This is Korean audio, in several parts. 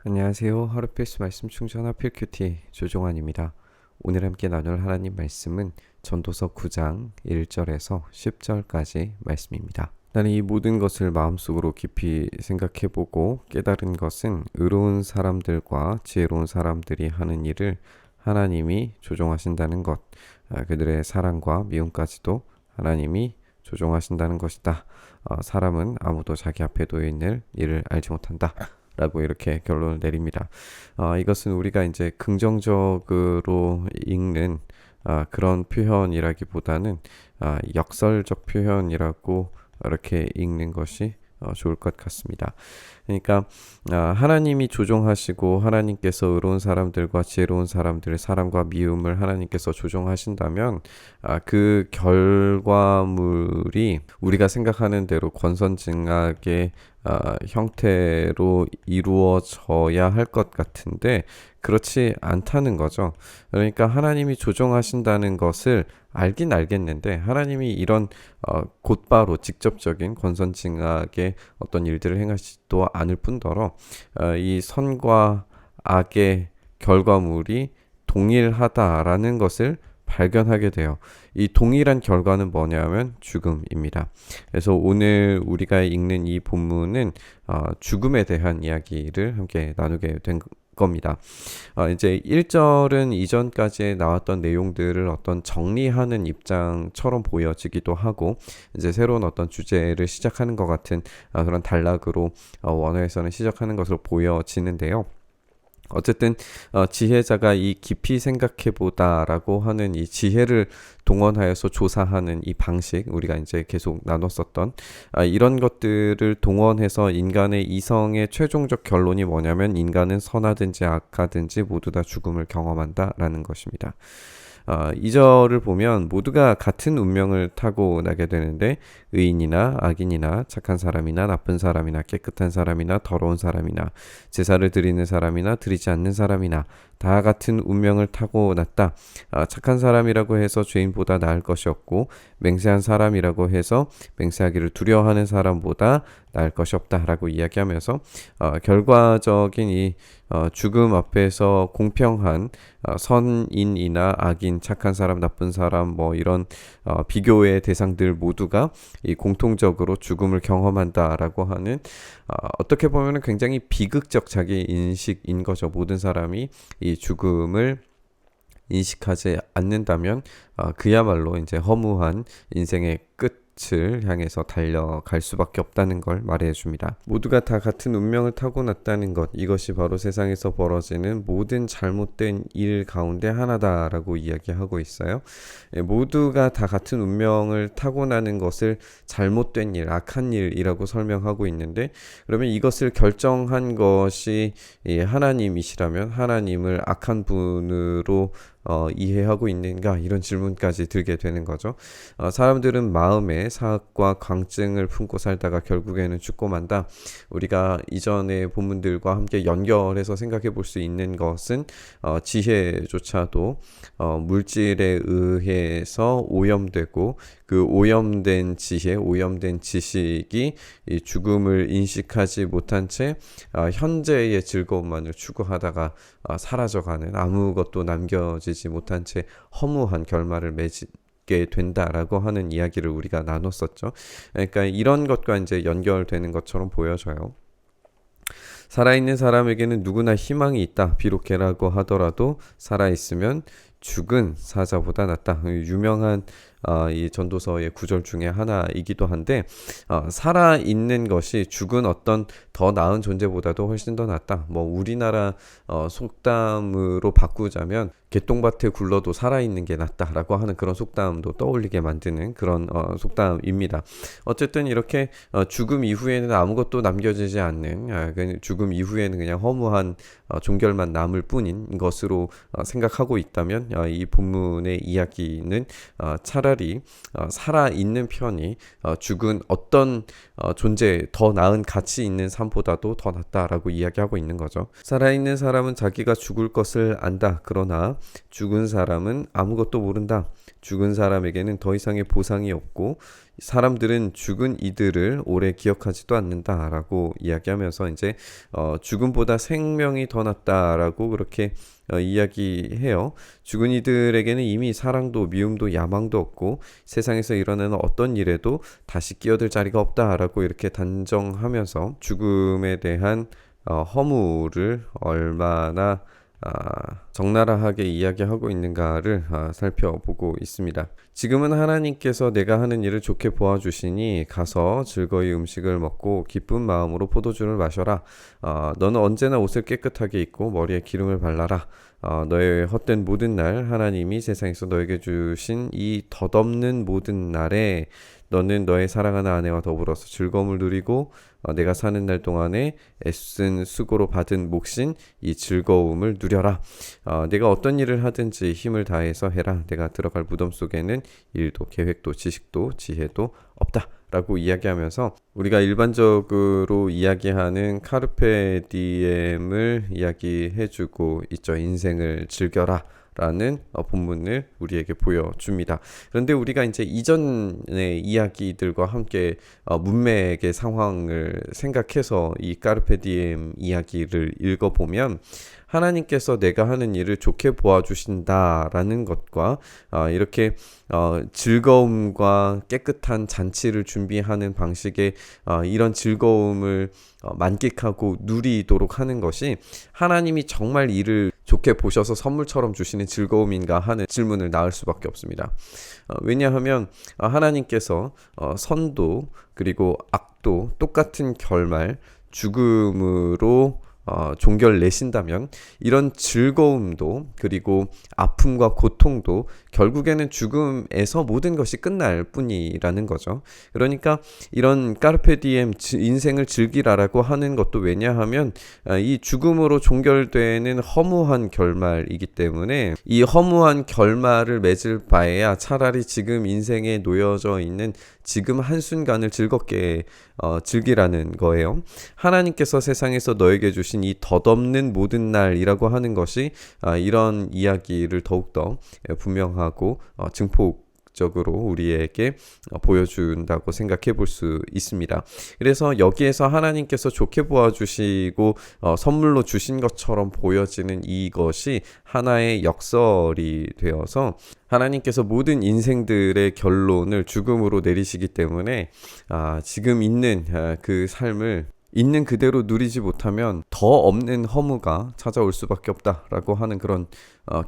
안녕하세요. 하루 필수 말씀 충전 하필 큐티 조종환입니다. 오늘 함께 나눌 하나님 말씀은 전도서 9장 1절에서 10절까지 말씀입니다. 나는 이 모든 것을 마음속으로 깊이 생각해보고 깨달은 것은 의로운 사람들과 지혜로운 사람들이 하는 일을 하나님이 조종하신다는 것, 그들의 사랑과 미움까지도 하나님이 조종하신다는 것이다. 사람은 아무도 자기 앞에 놓여 있는 일을 알지 못한다. 라고 이렇게 결론을 내립니다. 이것은 우리가 이제 긍정적으로 읽는 그런 표현이라기보다는 역설적 표현이라고 이렇게 읽는 것이 좋을 것 같습니다. 그러니까 하나님이 조종하시고 하나님께서 의로운 사람들과 지혜로운 사람들의 사랑과 미움을 하나님께서 조종하신다면 그 결과물이 우리가 생각하는 대로 권선징악의 형태로 이루어져야 할 것 같은데 그렇지 않다는 거죠. 그러니까 하나님이 조종하신다는 것을 알긴 알겠는데 하나님이 이런 곧바로 직접적인 권선징악의 어떤 일들을 행하시지도 않을 뿐더러 이 선과 악의 결과물이 동일하다라는 것을 발견하게 돼요. 이 동일한 결과는 뭐냐면 죽음입니다. 그래서 오늘 우리가 읽는 이 본문은 죽음에 대한 이야기를 함께 나누게 된 겁니다. 이제 1절은 이전까지 나왔던 내용들을 어떤 정리하는 입장처럼 보여지기도 하고 이제 새로운 어떤 주제를 시작하는 것 같은 그런 단락으로 원어에서는 시작하는 것으로 보여지는데요. 어쨌든 지혜자가 이 깊이 생각해보다라고 하는 이 지혜를 동원하여서 조사하는 이 방식 우리가 이제 계속 나눴었던 이런 것들을 동원해서 인간의 이성의 최종적 결론이 뭐냐면 인간은 선하든지 악하든지 모두 다 죽음을 경험한다라는 것입니다. 2절을 보면 모두가 같은 운명을 타고 나게 되는데 의인이나 악인이나 착한 사람이나 나쁜 사람이나 깨끗한 사람이나 더러운 사람이나 제사를 드리는 사람이나 드리지 않는 사람이나 다 같은 운명을 타고 났다. 착한 사람이라고 해서 죄인보다 나을 것이 없고 맹세한 사람이라고 해서 맹세하기를 두려워하는 사람보다 나을 것이 없다라고 이야기하면서 결과적인 이 죽음 앞에서 공평한 선인이나 악인, 착한 사람, 나쁜 사람 뭐 이런 비교의 대상들 모두가 이 공통적으로 죽음을 경험한다라고 하는 어떻게 보면 굉장히 비극적 자기 인식인 거죠. 모든 사람이 이 죽음을 인식하지 않는다면 그야말로 이제 허무한 인생의 끝을 향해서 달려갈 수밖에 없다는 걸 말해 줍니다. 모두가 다 같은 운명을 타고났다는 것, 이것이 바로 세상에서 벌어지는 모든 잘못된 일 가운데 하나다라고 이야기하고 있어요. 모두가 다 같은 운명을 타고나는 것을 잘못된 일, 악한 일이라고 설명하고 있는데 그러면 이것을 결정한 것이 하나님이시라면 하나님을 악한 분으로 이해하고 있는가 이런 질문까지 들게 되는 거죠. 사람들은 마음에 사악과 광증을 품고 살다가 결국에는 죽고 만다. 우리가 이전의 본문들과 함께 연결해서 생각해 볼 수 있는 것은 지혜조차도 물질에 의해서 오염되고 그 오염된 지혜, 오염된 지식이 이 죽음을 인식하지 못한 채 현재의 즐거움만을 추구하다가 사라져가는 아무것도 남겨지지 못한 채 허무한 결말을 맺게 된다라고 하는 이야기를 우리가 나눴었죠. 그러니까 이런 것과 이제 연결되는 것처럼 보여져요. 살아있는 사람에게는 누구나 희망이 있다. 비록 개라고 하더라도 살아있으면 죽은 사자보다 낫다. 유명한 이 전도서의 구절 중에 하나이기도 한데 살아있는 것이 죽은 어떤 더 나은 존재보다도 훨씬 더 낫다. 뭐 우리나라 속담으로 바꾸자면 개똥밭에 굴러도 살아있는 게 낫다라고 하는 그런 속담도 떠올리게 만드는 그런 속담입니다. 어쨌든 이렇게 죽음 이후에는 아무것도 남겨지지 않는 죽음 이후에는 그냥 허무한 종결만 남을 뿐인 것으로 생각하고 있다면 이 본문의 이야기는 차라리 살아있는 편이 죽은 어떤 존재 더 나은 가치 있는 삶보다도 더 낫다라고 이야기하고 있는 거죠. 살아있는 사람은 자기가 죽을 것을 안다. 그러나 죽은 사람은 아무것도 모른다. 죽은 사람에게는 더 이상의 보상이 없고 사람들은 죽은 이들을 오래 기억하지도 않는다라고 이야기하면서 이제 죽음보다 생명이 더 낫다라고 그렇게 이야기해요. 죽은 이들에게는 이미 사랑도 미움도 야망도 없고 세상에서 일어나는 어떤 일에도 다시 끼어들 자리가 없다라고 이렇게 단정하면서 죽음에 대한 허무를 얼마나 적나라하게 이야기하고 있는가를 살펴보고 있습니다. 지금은 하나님께서 내가 하는 일을 좋게 보아주시니 가서 즐거이 음식을 먹고 기쁜 마음으로 포도주를 마셔라. 너는 언제나 옷을 깨끗하게 입고 머리에 기름을 발라라. 너의 헛된 모든 날 하나님이 세상에서 너에게 주신 이 덧없는 모든 날에 너는 너의 사랑하는 아내와 더불어서 즐거움을 누리고 내가 사는 날 동안에 애쓴 수고로 받은 몫인 이 즐거움을 누려라. 내가 어떤 일을 하든지 힘을 다해서 해라. 내가 들어갈 무덤 속에는 일도 계획도 지식도 지혜도 없다 라고 이야기하면서 우리가 일반적으로 이야기하는 카르페 디엠을 이야기해주고 있죠. 인생을 즐겨라 라는 본문을 우리에게 보여줍니다. 그런데 우리가 이제 이전의 이야기들과 함께 문맥의 상황을 생각해서 이 카르페 디엠 이야기를 읽어보면 하나님께서 내가 하는 일을 좋게 보아주신다라는 것과 이렇게 즐거움과 깨끗한 잔치를 준비하는 방식의 이런 즐거움을 만끽하고 누리도록 하는 것이 하나님이 정말 이를 좋게 보셔서 선물처럼 주시는 즐거움인가 하는 질문을 낳을 수밖에 없습니다. 왜냐하면 하나님께서 선도 그리고 악도 똑같은 결말 죽음으로 종결 내신다면 이런 즐거움도 그리고 아픔과 고통도 결국에는 죽음에서 모든 것이 끝날 뿐이라는 거죠. 그러니까 이런 까르페 디엠 인생을 즐기라라고 하는 것도 왜냐하면 이 죽음으로 종결되는 허무한 결말이기 때문에 이 허무한 결말을 맺을 바에야 차라리 지금 인생에 놓여져 있는 지금 한순간을 즐겁게 즐기라는 거예요. 하나님께서 세상에서 너에게 주신 이 덧없는 모든 날이라고 하는 것이 이런 이야기를 더욱더 분명하고 증폭적으로 우리에게 보여준다고 생각해 볼 수 있습니다. 그래서 여기에서 하나님께서 좋게 보아주시고 선물로 주신 것처럼 보여지는 이것이 하나의 역설이 되어서 하나님께서 모든 인생들의 결론을 죽음으로 내리시기 때문에 지금 있는 그 삶을 있는 그대로 누리지 못하면 더 없는 허무가 찾아올 수밖에 없다라고 하는 그런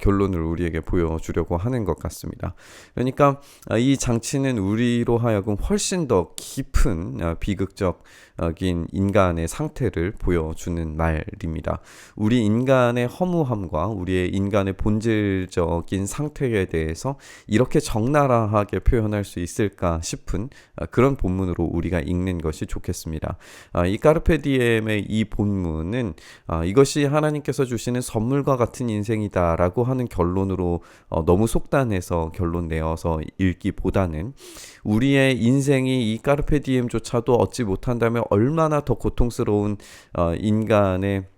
결론을 우리에게 보여주려고 하는 것 같습니다. 그러니까 이 장치는 우리로 하여금 훨씬 더 깊은 비극적인 인간의 상태를 보여주는 말입니다. 우리 인간의 허무함과 우리의 인간의 본질적인 상태에 대해서 이렇게 적나라하게 표현할 수 있을까 싶은 그런 본문으로 우리가 읽는 것이 좋겠습니다. 이 까르페 디엠의 이 본문은 이것이 하나님께서 주시는 선물과 같은 인생이다 라고 하는 결론으로 너무 속단해서 결론 내어서 읽기보다는 우리의 인생이 이 까르페 디엠조차도 얻지 못한다면 얼마나 더 고통스러운 인간의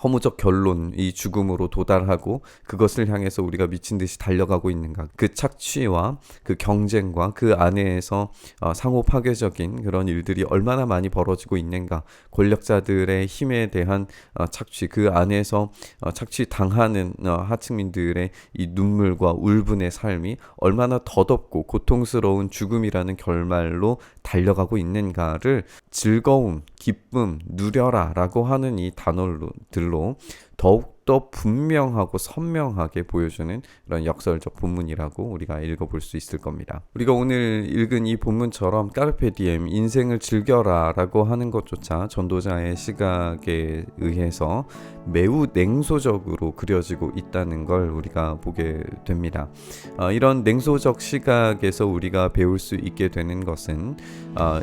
허무적 결론, 이 죽음으로 도달하고 그것을 향해서 우리가 미친 듯이 달려가고 있는가. 그 착취와 그 경쟁과 그 안에서 상호 파괴적인 그런 일들이 얼마나 많이 벌어지고 있는가. 권력자들의 힘에 대한 착취, 그 안에서 착취당하는 하층민들의 이 눈물과 울분의 삶이 얼마나 더덥고 고통스러운 죽음이라는 결말로 달려가고 있는가를 즐거움, 기쁨, 누려라 라고 하는 이 단어들로 더욱더 분명하고 선명하게 보여주는 그런 역설적 본문이라고 우리가 읽어볼 수 있을 겁니다. 우리가 오늘 읽은 이 본문처럼 까르페 디엠 인생을 즐겨라 라고 하는 것조차 전도자의 시각에 의해서 매우 냉소적으로 그려지고 있다는 걸 우리가 보게 됩니다. 이런 냉소적 시각에서 우리가 배울 수 있게 되는 것은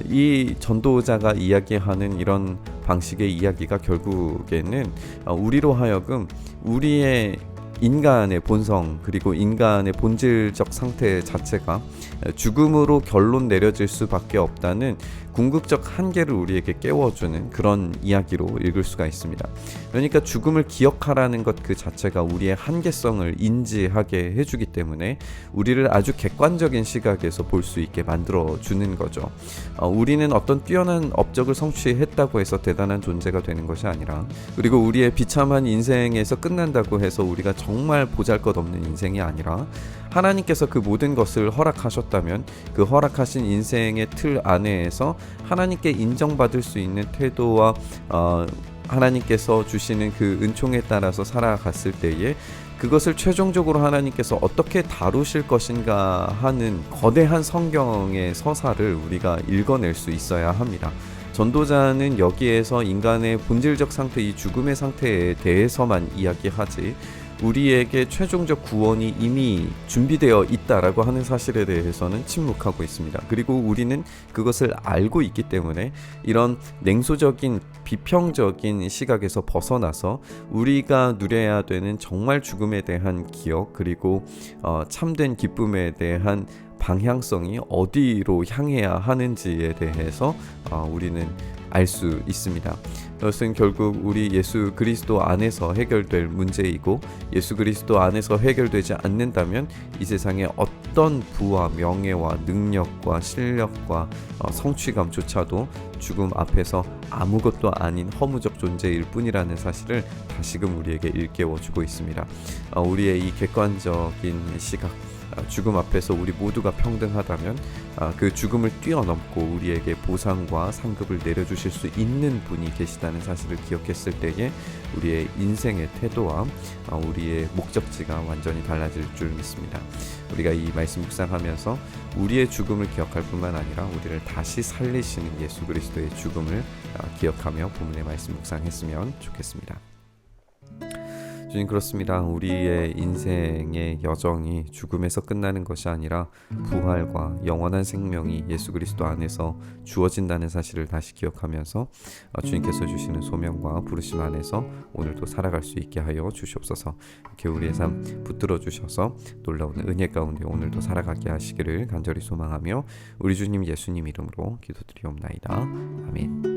이 전도자가 이야기하는 이런 방식의 이야기가 결국에는 우리로 하여금 우리의 인간의 본성 그리고 인간의 본질적 상태 자체가 죽음으로 결론 내려질 수밖에 없다는 궁극적 한계를 우리에게 깨워주는 그런 이야기로 읽을 수가 있습니다. 그러니까 죽음을 기억하라는 것 그 자체가 우리의 한계성을 인지하게 해주기 때문에 우리를 아주 객관적인 시각에서 볼 수 있게 만들어주는 거죠. 우리는 어떤 뛰어난 업적을 성취했다고 해서 대단한 존재가 되는 것이 아니라, 그리고 우리의 비참한 인생에서 끝난다고 해서 우리가 정말 보잘것없는 인생이 아니라, 하나님께서 그 모든 것을 허락하셨다면 그 허락하신 인생의 틀 안에서 하나님께 인정받을 수 있는 태도와 하나님께서 주시는 그 은총에 따라서 살아갔을 때에 그것을 최종적으로 하나님께서 어떻게 다루실 것인가 하는 거대한 성경의 서사를 우리가 읽어낼 수 있어야 합니다. 전도자는 여기에서 인간의 본질적 상태, 이 죽음의 상태에 대해서만 이야기하지 우리에게 최종적 구원이 이미 준비되어 있다라고 하는 사실에 대해서는 침묵하고 있습니다. 그리고 우리는 그것을 알고 있기 때문에 이런 냉소적인 비평적인 시각에서 벗어나서 우리가 누려야 되는 정말 죽음에 대한 기억, 그리고 참된 기쁨에 대한 방향성이 어디로 향해야 하는지에 대해서 우리는 알 수 있습니다. 그것은 결국 우리 예수 그리스도 안에서 해결될 문제이고, 예수 그리스도 안에서 해결되지 않는다면 이 세상에 어떤 부와 명예와 능력과 실력과 성취감조차도 죽음 앞에서 아무것도 아닌 허무적 존재일 뿐이라는 사실을 다시금 우리에게 일깨워주고 있습니다. 우리의 이 객관적인 시각, 죽음 앞에서 우리 모두가 평등하다면 그 죽음을 뛰어넘고 우리에게 보상과 상급을 내려주실 수 있는 분이 계시다는 사실을 기억했을 때에 우리의 인생의 태도와 우리의 목적지가 완전히 달라질 줄 믿습니다. 우리가 이 말씀 묵상하면서 우리의 죽음을 기억할 뿐만 아니라 우리를 다시 살리시는 예수 그리스도의 죽음을 기억하며 본문의 말씀 묵상했으면 좋겠습니다. 주님, 그렇습니다. 우리의 인생의 여정이 죽음에서 끝나는 것이 아니라 부활과 영원한 생명이 예수 그리스도 안에서 주어진다는 사실을 다시 기억하면서 주님께서 주시는 소명과 부르심 안에서 오늘도 살아갈 수 있게 하여 주시옵소서. 이렇게 우리의 삶 붙들어 주셔서 놀라운 은혜 가운데 오늘도 살아가게 하시기를 간절히 소망하며 우리 주님 예수님 이름으로 기도드리옵나이다. 아멘.